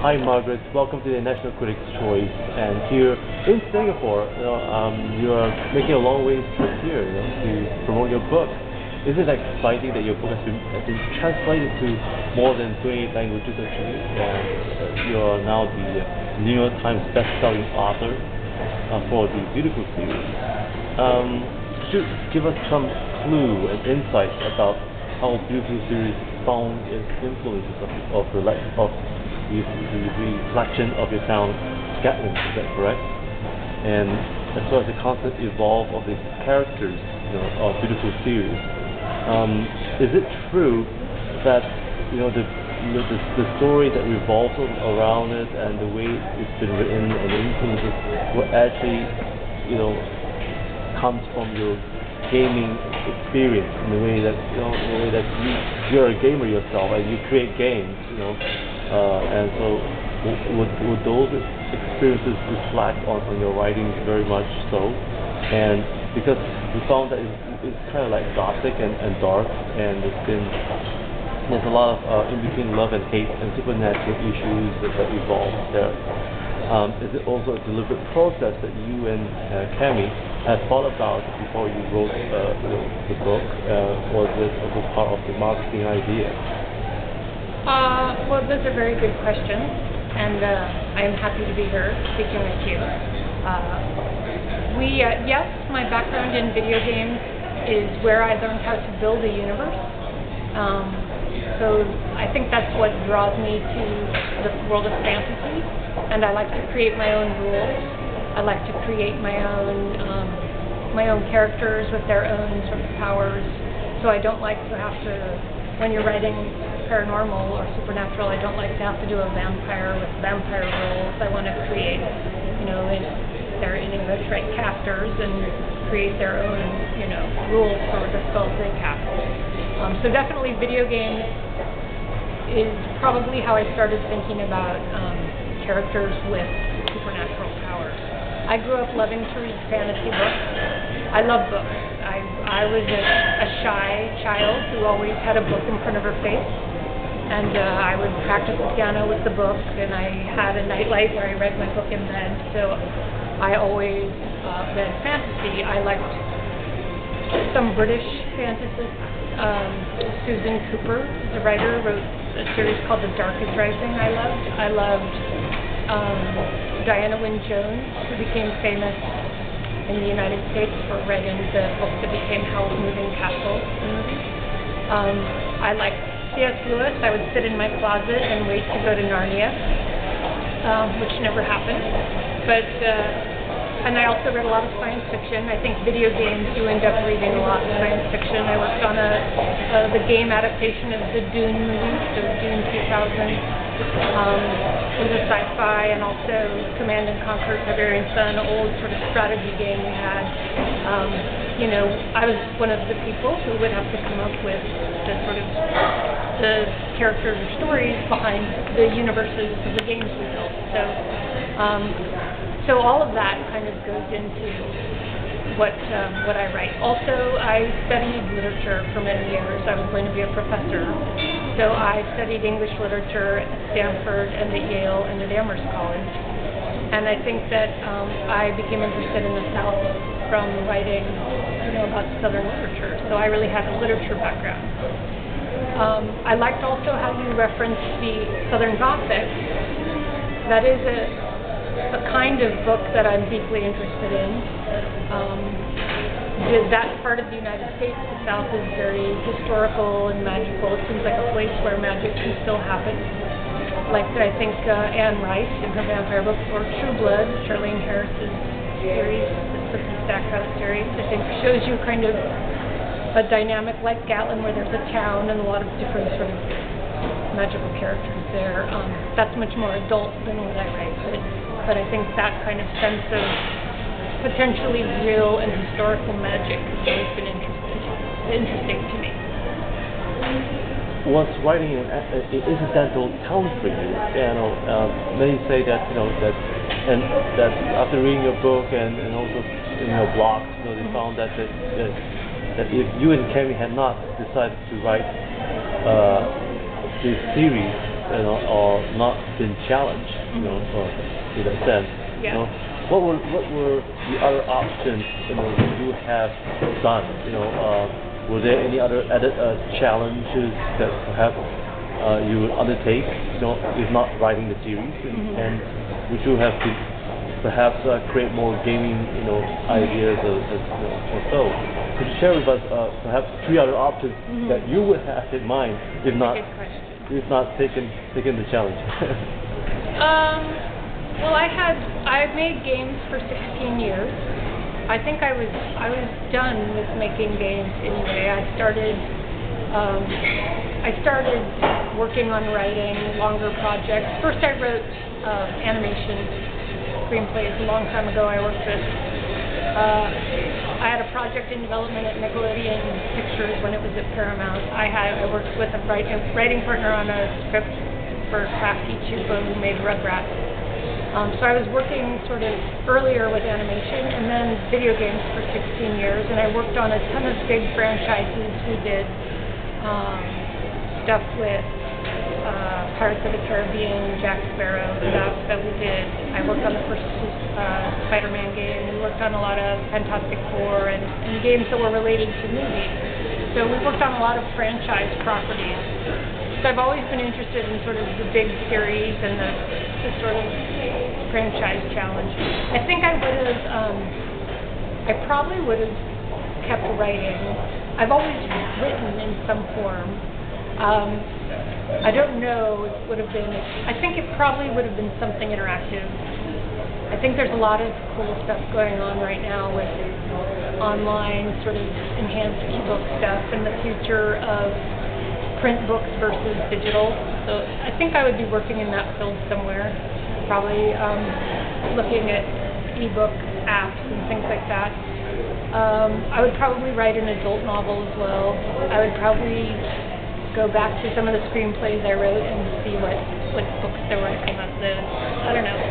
Hi Margaret, welcome to the National Critics' Choice. And here in Singapore, you are making a long way trip here, to promote your book. Is it exciting that your book has been translated to more than 28 languages actually? And you are now the New York Times best-selling author for the Beautiful series. Could you give us some clue and insight about how Beautiful series found its influences of the reflection of your town, Scotland? Is that correct? And as well as the concept evolve of the characters, of Beautiful series. Is it true that the story that revolves around it and the way it's been written and the influences will actually comes from your gaming experience in the way that you're a gamer yourself and you create games, and so would those experiences reflect on your writing very much so? And because we found that it's kind of like gothic and dark, and there's a lot of in between love and hate and supernatural issues that evolve there. Is it also a deliberate process that you and Cami had thought about before you wrote the book? Was it also part of the marketing idea? Well, those are very good questions, and I am happy to be here speaking with you. Yes, my background in video games is where I learned how to build a universe. So I think that's what draws me to the world of fantasy, and I like to create my own rules. I like to create my own characters with their own sort of powers. So I don't like to have to, when you're writing paranormal or supernatural, I don't like to have to do a vampire with vampire rules. I want to create, they're in English, right, casters, and create their own, rules for the spells they cast. So definitely video games is probably how I started thinking about characters with supernatural powers. I grew up loving to read fantasy books. I love books. I was a shy child who always had a book in front of her face, and I would practice the piano with the book, and I had a nightlight where I read my book in bed, so I always read fantasy. I liked some British fantasists. Susan Cooper, the writer, wrote a series called The Dark is Rising I loved Diana Wynne Jones, who became famous in the United States for writing the book that became Howl's Moving Castle, the movie. I liked C.S. Lewis. I would sit in my closet and wait to go to Narnia, which never happened. And I also read a lot of science fiction. I think video games, you end up reading a lot of science fiction. I worked on the game adaptation of the Dune movie, so Dune 2000. It was a sci-fi, and also Command and Conquer Tiberian Sun, an old sort of strategy game we had. I was one of the people who would have to come up with the characters or stories behind the universes of the games we built. So all of that kind of goes into what I write. Also, I studied literature for many years. I was going to be a professor. So I studied English literature at Stanford and at Yale and at Amherst College. And I think that I became interested in the South from writing, about Southern literature. So I really had a literature background. I liked also how you referenced the Southern Gothic. That is a kind of book that I'm deeply interested in. That part of the United States, the South, is very historical and magical. It seems like a place where magic can still happen. Like I think Anne Rice in her vampire book, or True Blood, Charlene Harris's series, the Stackhouse series, I think shows you kind of a dynamic like Gatlin, where there's a town and a lot of different sort of magical characters there. That's much more adult than what I write, but I think that kind of sense of potentially real and historical magic has always been interesting to me. Was writing an incidental talent for you? Many say that that after reading your book and also in your blogs, they found that if you and Cami had not decided to write this series, or not been challenged, in that sense. Yeah. What were the other options, you have done? Were there any other added challenges that perhaps you would undertake, if not writing the series, and would you have to perhaps create more gaming, ideas or so? Could you share with us perhaps 3 other options that you would have in mind, if not taken the challenge? Well, I've made games for 16 years. I think I was done with making games anyway. I started working on writing longer projects. First, I wrote animation screenplays a long time ago. I worked with. I had a project in development at Nickelodeon Pictures when it was at Paramount. I worked with a writing partner on a script for Crafty Chupa, who made Rugrats. So I was working sort of earlier with animation and then video games for 16 years, and I worked on a ton of big franchises. We did stuff with Pirates of the Caribbean, Jack Sparrow stuff that we did. I worked on the first Spider-Man game. We worked on a lot of Fantastic Four and games that were related to movies. So we worked on a lot of franchise properties. So I've always been interested in sort of the big series and the sort of franchise challenge. I think I probably would have kept writing. I've always written in some form. I don't know if it would have been, I think it probably would have been something interactive. I think there's a lot of cool stuff going on right now with online sort of enhanced ebook stuff and the future of print books versus digital. So I think I would be working in that field somewhere, probably looking at ebook apps and things like that. I would probably write an adult novel as well. I would probably go back to some of the screenplays I wrote and see what books there were to come up with. I don't know.